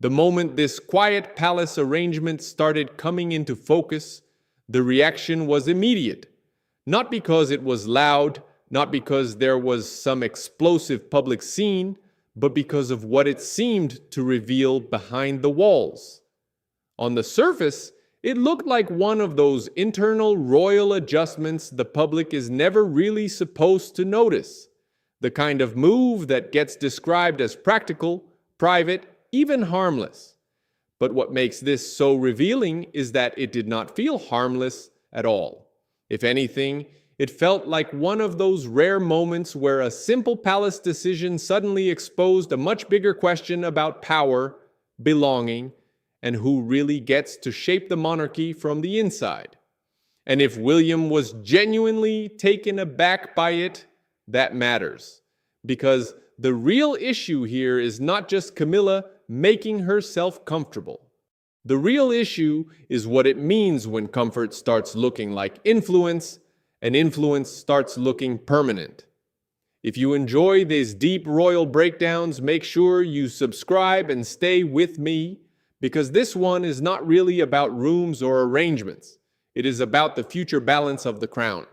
The moment this quiet palace arrangement started coming into focus, the reaction was immediate. Not because it was loud, not because there was some explosive public scene, but because of what it seemed to reveal behind the walls. On the surface, it looked like one of those internal royal adjustments the public is never really supposed to notice. The kind of move that gets described as practical, private, even harmless. But what makes this so revealing is that it did not feel harmless at all. If anything, it felt like one of those rare moments where a simple palace decision suddenly exposed a much bigger question about power, belonging, and who really gets to shape the monarchy from the inside. And if William was genuinely taken aback by it, that matters. Because the real issue here is not just Camilla making herself comfortable. The real issue is what it means when comfort starts looking like influence, and influence starts looking permanent. If you enjoy these deep royal breakdowns, make sure you subscribe and stay with me, because this one is not really about rooms or arrangements. It is about the future balance of the crown.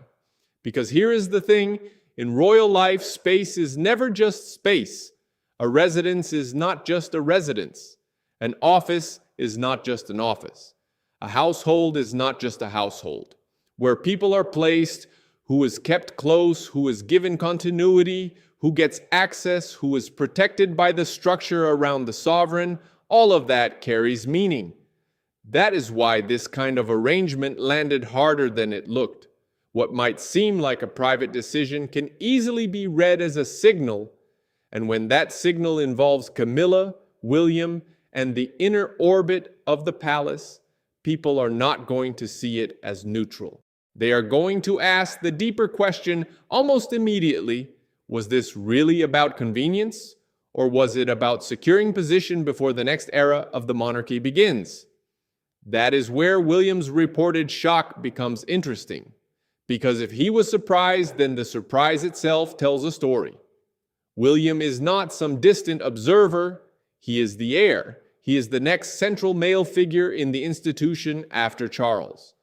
Because here is the thing, in royal life, space is never just space. A residence is not just a residence. An office is not just an office. A household is not just a household. Where people are placed, who is kept close, who is given continuity, who gets access, who is protected by the structure around the sovereign, all of that carries meaning. That is why this kind of arrangement landed harder than it looked. What might seem like a private decision can easily be read as a signal, and when that signal involves Camilla, William, and the inner orbit of the palace, people are not going to see it as neutral. They are going to ask the deeper question almost immediately, was this really about convenience, or was it about securing position before the next era of the monarchy begins? That is where William's reported shock becomes interesting. Because if he was surprised, then the surprise itself tells a story. William is not some distant observer, he is the heir. He is the next central male figure in the institution after Charles.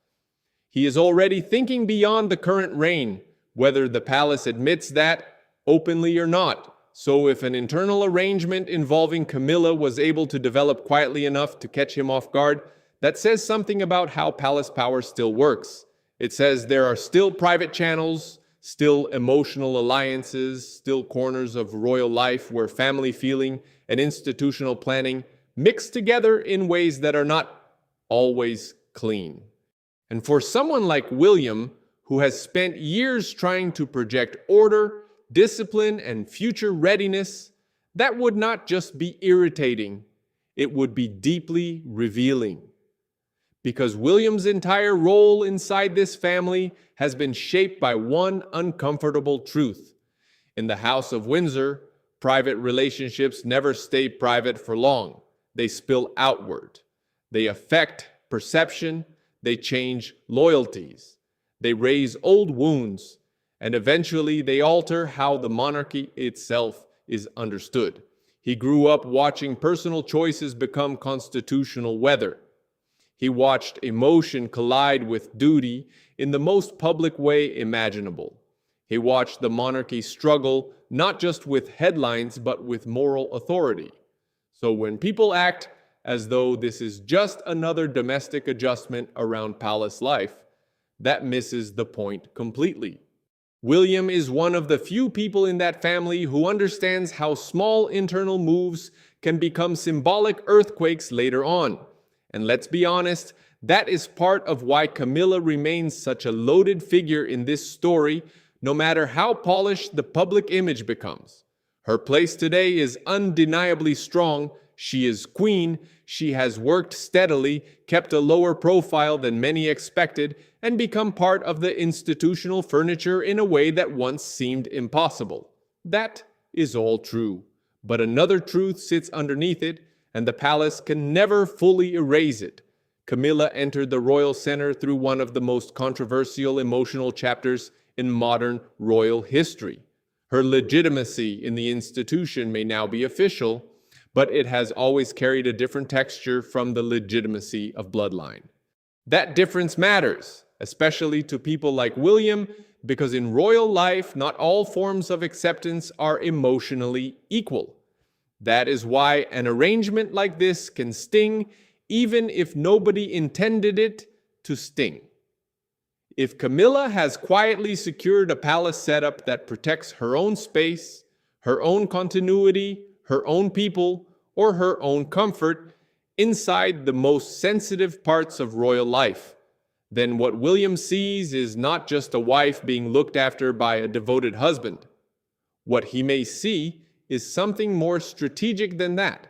He is already thinking beyond the current reign, whether the palace admits that openly or not. So if an internal arrangement involving Camilla was able to develop quietly enough to catch him off guard, that says something about how palace power still works. It says there are still private channels, still emotional alliances, still corners of royal life where family feeling and institutional planning mix together in ways that are not always clean. And for someone like William, who has spent years trying to project order, discipline, and future readiness, that would not just be irritating, it would be deeply revealing. Because William's entire role inside this family has been shaped by one uncomfortable truth. In the House of Windsor, private relationships never stay private for long. They spill outward. They affect perception. They change loyalties. They raise old wounds. And eventually they alter how the monarchy itself is understood. He grew up watching personal choices become constitutional weather. He watched emotion collide with duty in the most public way imaginable. He watched the monarchy struggle not just with headlines, but with moral authority. So when people act as though this is just another domestic adjustment around palace life, that misses the point completely. William is one of the few people in that family who understands how small internal moves can become symbolic earthquakes later on. And let's be honest, that is part of why Camilla remains such a loaded figure in this story, no matter how polished the public image becomes. Her place today is undeniably strong. She is queen. She has worked steadily, kept a lower profile than many expected, and become part of the institutional furniture in a way that once seemed impossible. That is all true. But another truth sits underneath it, and the palace can never fully erase it. Camilla entered the royal center through one of the most controversial emotional chapters in modern royal history. Her legitimacy in the institution may now be official, but it has always carried a different texture from the legitimacy of bloodline. That difference matters, especially to people like William, because in royal life, not all forms of acceptance are emotionally equal. That is why an arrangement like this can sting, even if nobody intended it to sting. If Camilla has quietly secured a palace setup that protects her own space, her own continuity, her own people, or her own comfort inside the most sensitive parts of royal life, then what William sees is not just a wife being looked after by a devoted husband. What he may see is something more strategic than that.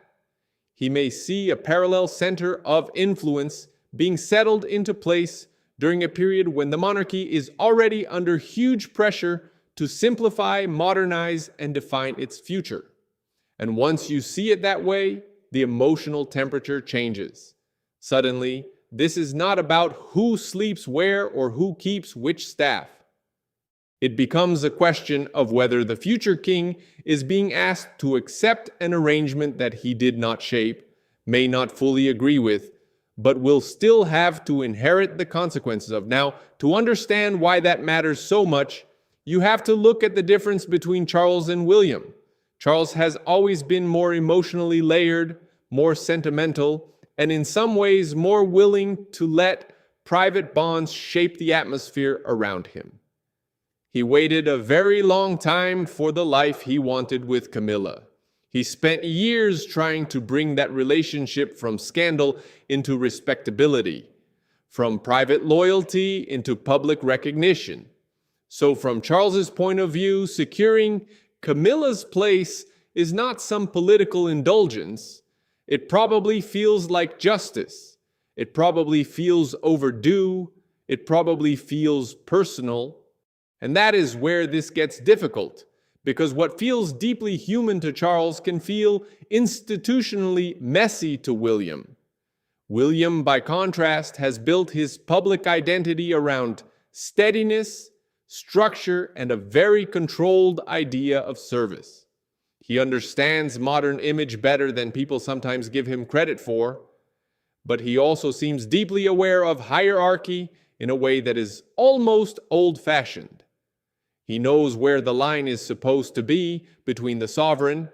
He may see a parallel center of influence being settled into place during a period when the monarchy is already under huge pressure to simplify, modernize, and define its future. And once you see it that way, the emotional temperature changes. Suddenly, this is not about who sleeps where or who keeps which staff. It becomes a question of whether the future king is being asked to accept an arrangement that he did not shape, may not fully agree with, but will still have to inherit the consequences of. Now, to understand why that matters so much, you have to look at the difference between Charles and William. Charles has always been more emotionally layered, more sentimental, and in some ways more willing to let private bonds shape the atmosphere around him. He waited a very long time for the life he wanted with Camilla. He spent years trying to bring that relationship from scandal into respectability, from private loyalty into public recognition. So from Charles's point of view, securing Camilla's place is not some political indulgence. It probably feels like justice. It probably feels overdue. It probably feels personal. And that is where this gets difficult, because what feels deeply human to Charles can feel institutionally messy to William. William, by contrast, has built his public identity around steadiness, structure, and a very controlled idea of service. He understands modern image better than people sometimes give him credit for, but he also seems deeply aware of hierarchy in a way that is almost old-fashioned. He knows where the line is supposed to be between the sovereign,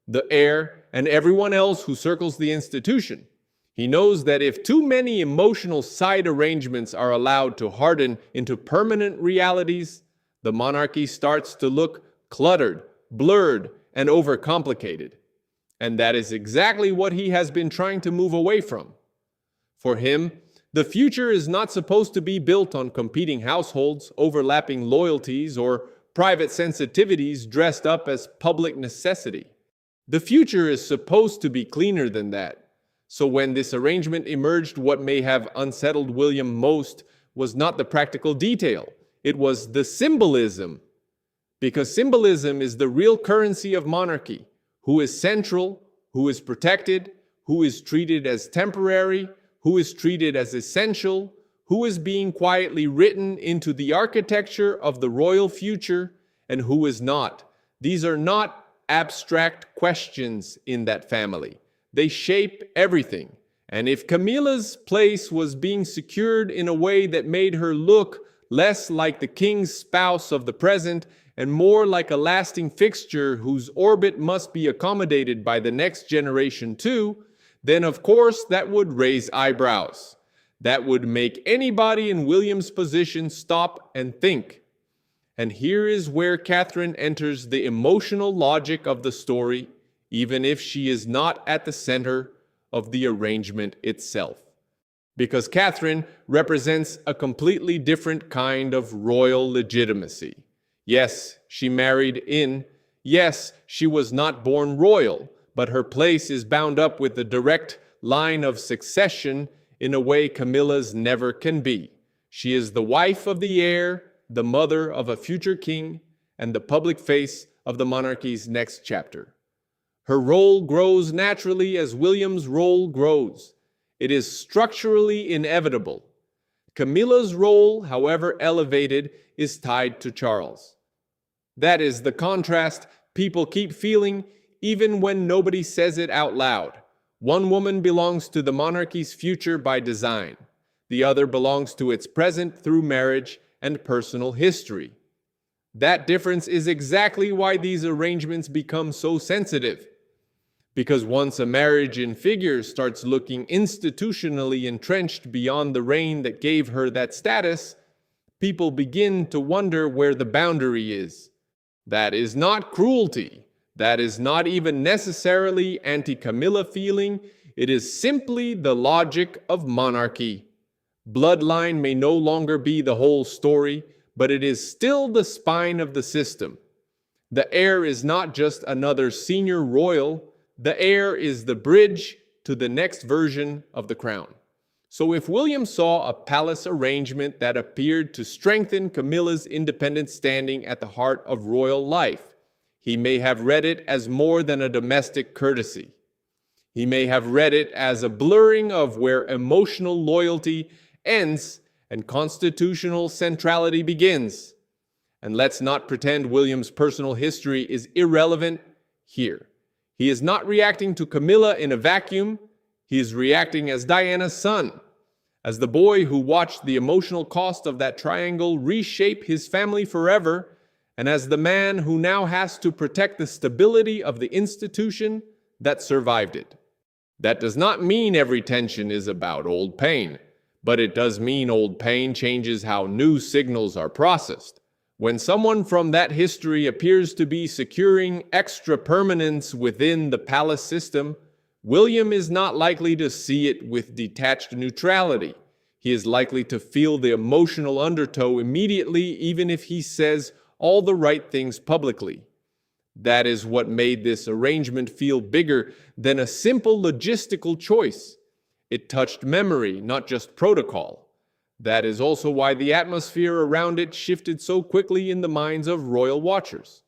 the heir, and everyone else who circles the institution. He knows that if too many emotional side arrangements are allowed to harden into permanent realities, the monarchy starts to look cluttered, blurred, and overcomplicated. And that is exactly what he has been trying to move away from. For him, the future is not supposed to be built on competing households, overlapping loyalties, or private sensitivities dressed up as public necessity. The future is supposed to be cleaner than that. So when this arrangement emerged, what may have unsettled William most was not the practical detail. It was the symbolism. Because symbolism is the real currency of monarchy. Who is central, who is protected, who is treated as temporary, who is treated as essential, who is being quietly written into the architecture of the royal future, and who is not. These are not abstract questions in that family. They shape everything. And if Camilla's place was being secured in a way that made her look less like the king's spouse of the present and more like a lasting fixture whose orbit must be accommodated by the next generation too, then of course that would raise eyebrows. That would make anybody in William's position stop and think. And here is where Catherine enters the emotional logic of the story, even if she is not at the center of the arrangement itself. Because Catherine represents a completely different kind of royal legitimacy. Yes, she married in. Yes, she was not born royal, but her place is bound up with the direct line of succession in a way Camilla's never can be. She is the wife of the heir, the mother of a future king, and the public face of the monarchy's next chapter. Her role grows naturally as William's role grows. It is structurally inevitable. Camilla's role, however elevated, is tied to Charles. That is the contrast people keep feeling even when nobody says it out loud. One woman belongs to the monarchy's future by design. The other belongs to its present through marriage and personal history. That difference is exactly why these arrangements become so sensitive. Because once a marriage in figure starts looking institutionally entrenched beyond the reign that gave her that status, people begin to wonder where the boundary is. That is not cruelty. That is not even necessarily anti-Camilla feeling. It is simply the logic of monarchy. Bloodline may no longer be the whole story, but it is still the spine of the system. The heir is not just another senior royal. The heir is the bridge to the next version of the crown. So if William saw a palace arrangement that appeared to strengthen Camilla's independent standing at the heart of royal life, he may have read it as more than a domestic courtesy. He may have read it as a blurring of where emotional loyalty ends and constitutional centrality begins. And let's not pretend William's personal history is irrelevant here. He is not reacting to Camilla in a vacuum. He is reacting as Diana's son, as the boy who watched the emotional cost of that triangle reshape his family forever, and as the man who now has to protect the stability of the institution that survived it. That does not mean every tension is about old pain, but it does mean old pain changes how new signals are processed. When someone from that history appears to be securing extra permanence within the palace system, William is not likely to see it with detached neutrality. He is likely to feel the emotional undertow immediately, even if he says all the right things publicly. That is what made this arrangement feel bigger than a simple logistical choice. It touched memory, not just protocol. That is also why the atmosphere around it shifted so quickly in the minds of royal watchers.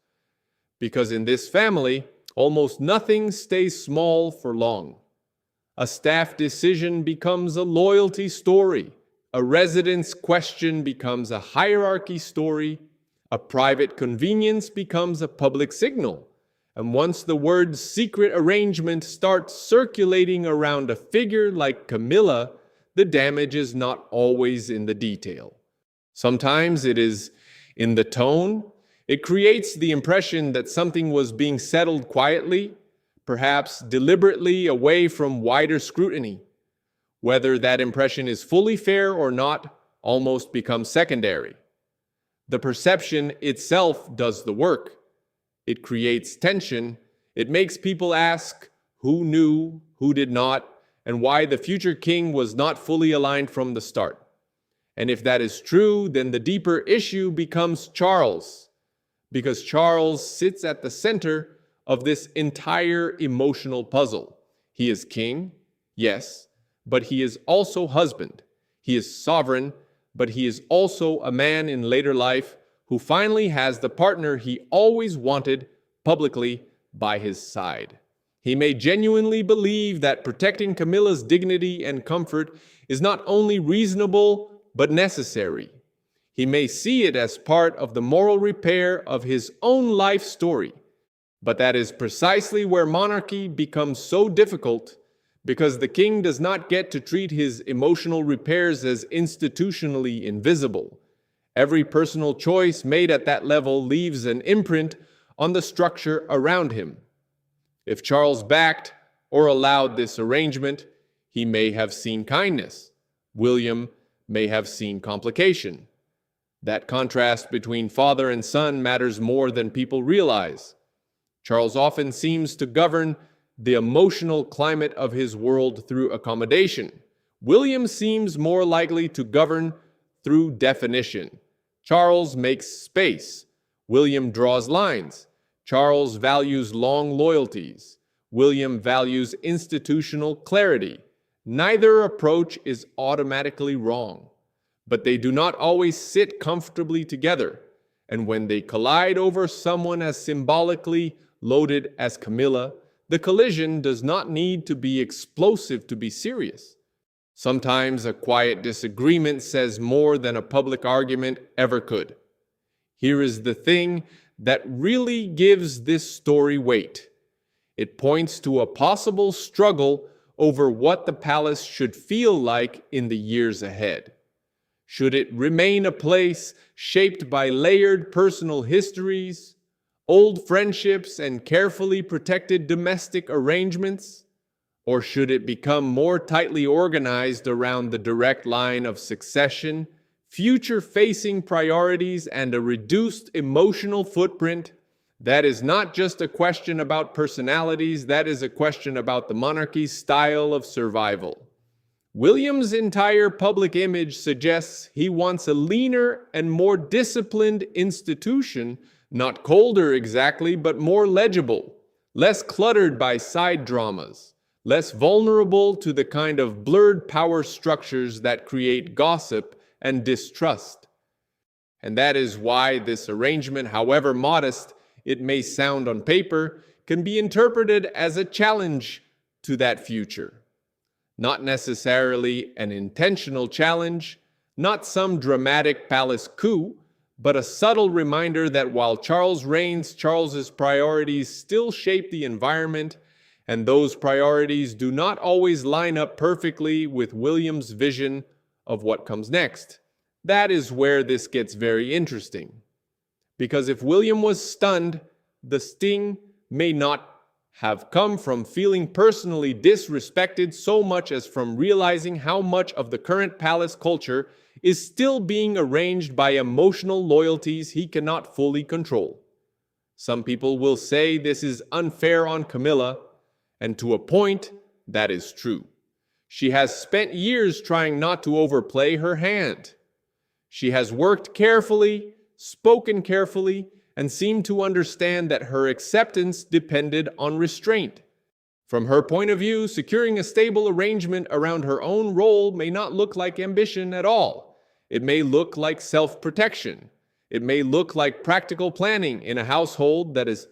Because in this family, almost nothing stays small for long. A staff decision becomes a loyalty story. A residence question becomes a hierarchy story. A private convenience becomes a public signal. And once the word secret arrangement starts circulating around a figure like Camilla, the damage is not always in the detail. Sometimes it is in the tone. It creates the impression that something was being settled quietly, perhaps deliberately away from wider scrutiny. Whether that impression is fully fair or not almost becomes secondary. The perception itself does the work. It creates tension. It makes people ask who knew, who did not, and why the future king was not fully aligned from the start. And if that is true, then the deeper issue becomes Charles, because Charles sits at the center of this entire emotional puzzle. He is king, yes, but he is also husband. He is sovereign, but he is also a man in later life who finally has the partner he always wanted publicly by his side. He may genuinely believe that protecting Camilla's dignity and comfort is not only reasonable, but necessary. He may see it as part of the moral repair of his own life story. But that is precisely where monarchy becomes so difficult, because the king does not get to treat his emotional repairs as institutionally invisible. Every personal choice made at that level leaves an imprint on the structure around him. If Charles backed or allowed this arrangement, he may have seen kindness. William may have seen complication. That contrast between father and son matters more than people realize. Charles often seems to govern the emotional climate of his world through accommodation. William seems more likely to govern through definition. Charles makes space. William draws lines. Charles values long loyalties. William values institutional clarity. Neither approach is automatically wrong, but they do not always sit comfortably together. And when they collide over someone as symbolically loaded as Camilla, the collision does not need to be explosive to be serious. Sometimes a quiet disagreement says more than a public argument ever could. Here is the thing that really gives this story weight. It points to a possible struggle over what the palace should feel like in the years ahead. Should it remain a place shaped by layered personal histories, old friendships, and carefully protected domestic arrangements? Or should it become more tightly organized around the direct line of succession, future-facing priorities, and a reduced emotional footprint? That is not just a question about personalities, that is a question about the monarchy's style of survival. William's entire public image suggests he wants a leaner and more disciplined institution, not colder exactly, but more legible, less cluttered by side dramas, less vulnerable to the kind of blurred power structures that create gossip and distrust. And that is why this arrangement, however modest it may sound on paper, can be interpreted as a challenge to that future. Not necessarily an intentional challenge, not some dramatic palace coup, but a subtle reminder that while Charles reigns, Charles's priorities still shape the environment, and those priorities do not always line up perfectly with William's vision of what comes next. That is where this gets very interesting. Because if William was stunned, the sting may not have come from feeling personally disrespected so much as from realizing how much of the current palace culture is still being arranged by emotional loyalties he cannot fully control. Some people will say this is unfair on Camilla, and to a point, that is true. She has spent years trying not to overplay her hand. She has worked carefully, spoken carefully, and seemed to understand that her acceptance depended on restraint. From her point of view, securing a stable arrangement around her own role may not look like ambition at all. It may look like self-protection. It may look like practical planning in a household that is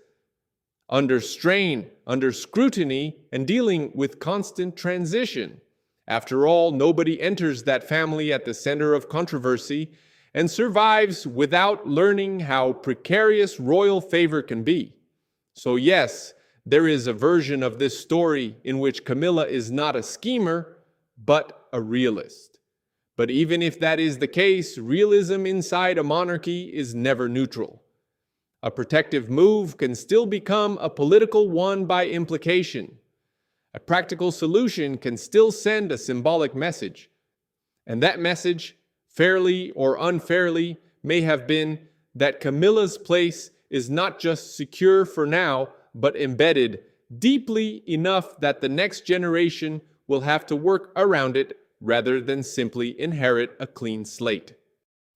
under strain, under scrutiny, and dealing with constant transition. After all, nobody enters that family at the center of controversy and survives without learning how precarious royal favor can be. So yes, there is a version of this story in which Camilla is not a schemer, but a realist. But even if that is the case, realism inside a monarchy is never neutral. A protective move can still become a political one by implication. A practical solution can still send a symbolic message. And that message, fairly or unfairly, may have been that Camilla's place is not just secure for now, but embedded deeply enough that the next generation will have to work around it rather than simply inherit a clean slate.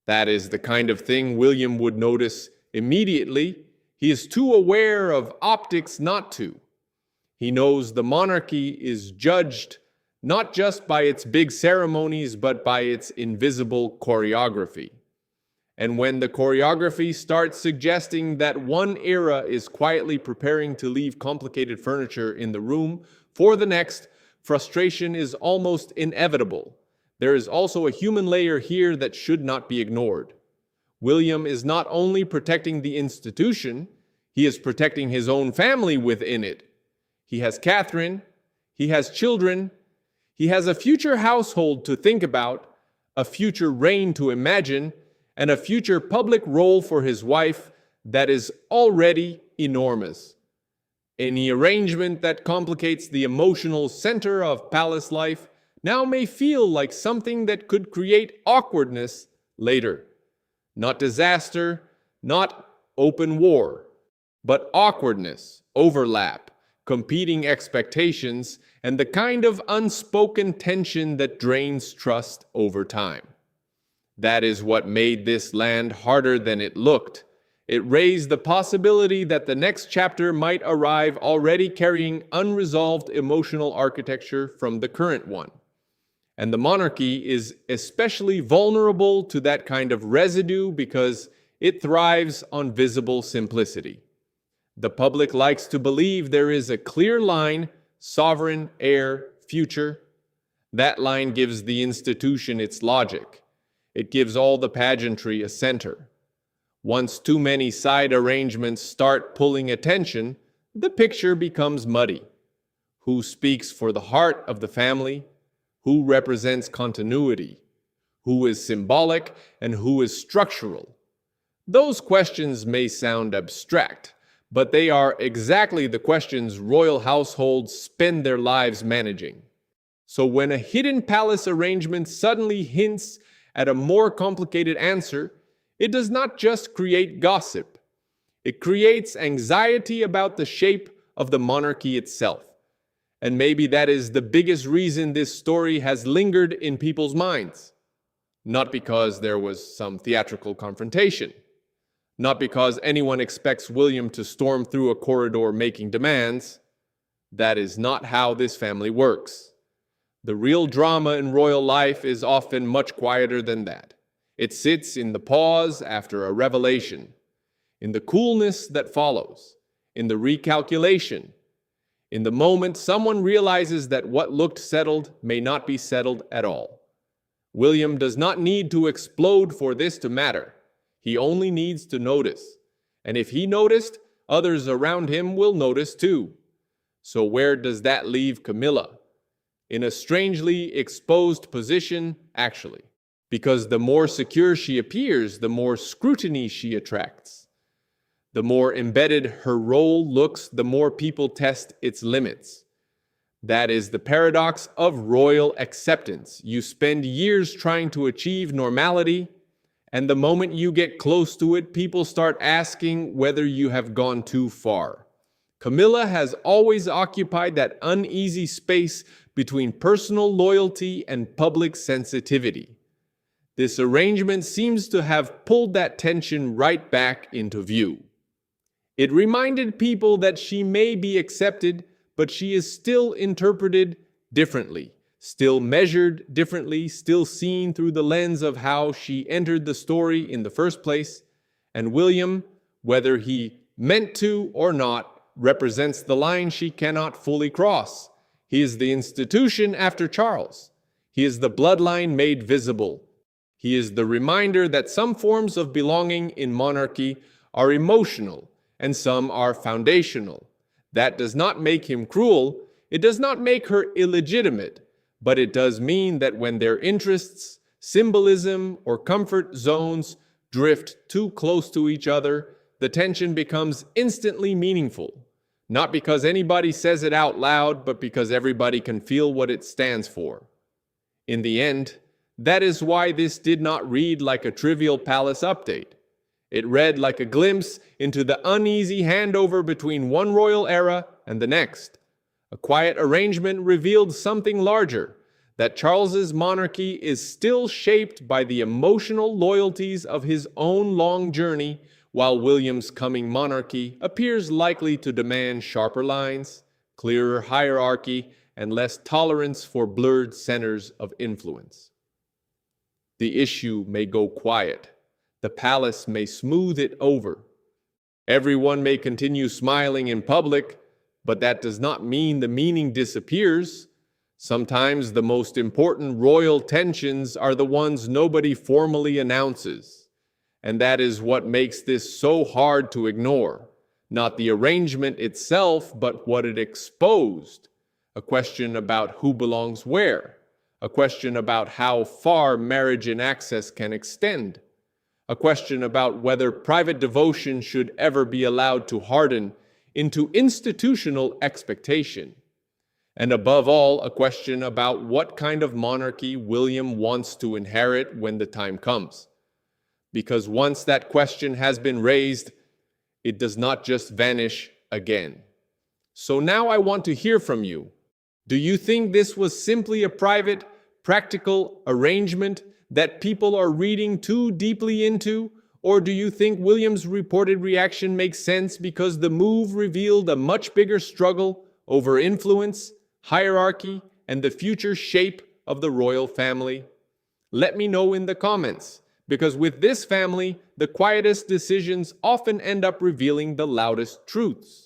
That is the kind of thing William would notice immediately. He is too aware of optics not to. He knows the monarchy is judged not just by its big ceremonies, but by its invisible choreography. And when the choreography starts suggesting that one era is quietly preparing to leave complicated furniture in the room for the next, frustration is almost inevitable. There is also a human layer here that should not be ignored. William is not only protecting the institution, he is protecting his own family within it. He has Catherine, he has children, he has a future household to think about, a future reign to imagine, and a future public role for his wife that is already enormous. Any arrangement that complicates the emotional center of palace life now may feel like something that could create awkwardness later. Not disaster, not open war, but awkwardness, overlap, competing expectations, and the kind of unspoken tension that drains trust over time. That is what made this land harder than it looked. It raised the possibility that the next chapter might arrive already carrying unresolved emotional architecture from the current one. And the monarchy is especially vulnerable to that kind of residue because it thrives on visible simplicity. The public likes to believe there is a clear line, sovereign, heir, future. That line gives the institution its logic. It gives all the pageantry a center. Once too many side arrangements start pulling attention, the picture becomes muddy. Who speaks for the heart of the family? Who represents continuity? Who is symbolic and who is structural? Those questions may sound abstract, but they are exactly the questions royal households spend their lives managing. So when a hidden palace arrangement suddenly hints at a more complicated answer, it does not just create gossip. It creates anxiety about the shape of the monarchy itself. And maybe that is the biggest reason this story has lingered in people's minds. Not because there was some theatrical confrontation. Not because anyone expects William to storm through a corridor making demands. That is not how this family works. The real drama in royal life is often much quieter than that. It sits in the pause after a revelation, in the coolness that follows, in the recalculation, in the moment someone realizes that what looked settled may not be settled at all. William does not need to explode for this to matter. He only needs to notice. And if he noticed, others around him will notice too. So where does that leave Camilla? In a strangely exposed position, actually. Because the more secure she appears, the more scrutiny she attracts. The more embedded her role looks, the more people test its limits. That is the paradox of royal acceptance. You spend years trying to achieve normality, and the moment you get close to it, people start asking whether you have gone too far. Camilla has always occupied that uneasy space between personal loyalty and public sensitivity. This arrangement seems to have pulled that tension right back into view. It reminded people that she may be accepted, but she is still interpreted differently, still measured differently, still seen through the lens of how she entered the story in the first place. And William, whether he meant to or not, represents the line she cannot fully cross. He is the institution after Charles. He is the bloodline made visible. He is the reminder that some forms of belonging in monarchy are emotional and some are foundational. That does not make him cruel. It does not make her illegitimate, but it does mean that when their interests, symbolism, or comfort zones drift too close to each other, the tension becomes instantly meaningful. Not because anybody says it out loud, but because everybody can feel what it stands for. In the end, that is why this did not read like a trivial palace update. It read like a glimpse into the uneasy handover between one royal era and the next. A quiet arrangement revealed something larger, that Charles's monarchy is still shaped by the emotional loyalties of his own long journey, while William's coming monarchy appears likely to demand sharper lines, clearer hierarchy, and less tolerance for blurred centers of influence. The issue may go quiet. The palace may smooth it over. Everyone may continue smiling in public, but that does not mean the meaning disappears. Sometimes the most important royal tensions are the ones nobody formally announces. And that is what makes this so hard to ignore. Not the arrangement itself, but what it exposed. A question about who belongs where. A question about how far marriage and access can extend. A question about whether private devotion should ever be allowed to harden into institutional expectation. And above all, a question about what kind of monarchy William wants to inherit when the time comes. Because once that question has been raised, it does not just vanish again. So now I want to hear from you. Do you think this was simply a private, practical arrangement that people are reading too deeply into? Or do you think William's reported reaction makes sense because the move revealed a much bigger struggle over influence, hierarchy, and the future shape of the royal family? Let me know in the comments, because with this family, the quietest decisions often end up revealing the loudest truths.